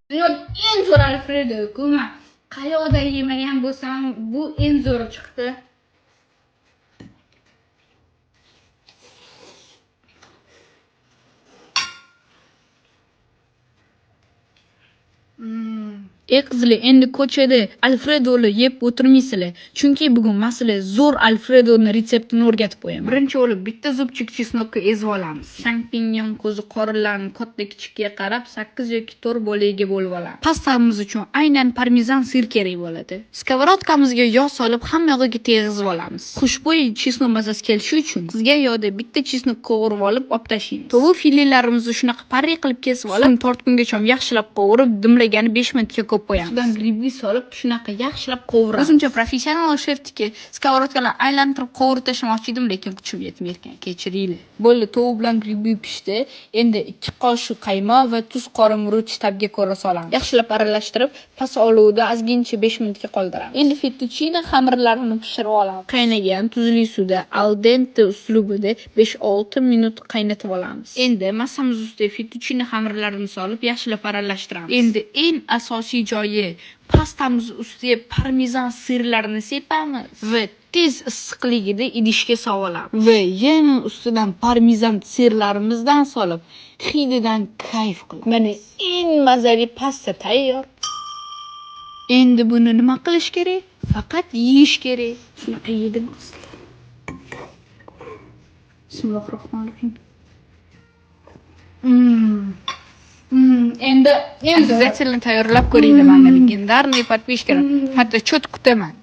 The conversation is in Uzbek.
Dunyoda eng zo'r Alfredo-ku. Qayoqda yemagan bo'lsam, bu eng zo'ri chiqdi. Qizlar, endi ko'chada Alfredoni yeb o'tirmaysizlar. Chunki bugun masala zo'r Alfredoni retseptini o'rgatib qo'yaman. Birinchi bo'lib bitta zubchik chesnokni ezib olamiz. Shampinyon ko'zi qorinlarni katta kichikka qarab 8 yoki 4 bo'lagiga bo'lib olamiz. Pastamiz uchun aynan parmezan sir kerak bo'ladi. Skоворodkamizga yog' solib hamma yog'iga tegizib olamiz. Xushbo'y chesnok mazasi kelishi uchun sizga yoqda bitta chesnok qovurib olib tashlaymiz. Tovuq filelarimizni shunaqa parri qilib kesib olib, tortgungacha yaxshilab qovurib, dimlagani 5 minutga ko'p qo'yamiz. Ustidan gribli solib, shunaqa yaxshilab qovuramiz. O'zimcha professional shefniki skоворodkalarni aylantirib qovurib tashlamoqchi edim, lekin kuchim yetmay ekan. Kechiringlar. Bo'ldi, tovuq bilan gribli pishdi. Endi 2 qoshiq qaymoq va tuz, qora murch tabga ko'ra solamiz. Yaxshilab aralashtirib, past olovda ozgincha 5 minutga qoldiramiz. Endi fettuccine xamirlarini pishirib olamiz. Qaynagan tuzli suvda al dente uslubida 5-6 minut qaynatib olamiz. Endi massamiz ustiga fettuccine xamirlarini solib, yaxshilab aralashtiramiz. Endi eng asosiy joyi pastamiz ustiga parmezan sirlarini sepamiz va tez issiqligida idishga solamiz. Va yana ustidan parmezan sirlarimizdan solib, hididan kayf qilamiz. Mana eng mazali pasta tayyor. Endi buni nima qilish kerak? Faqat yeyish kerak. Shunaqa yedim sizlar. Bismillahirrohmanirrohim. Endi обязательно tayyorlab ko'ringlar mana legendarniy подписчикlar. Hatto cho't kutaman.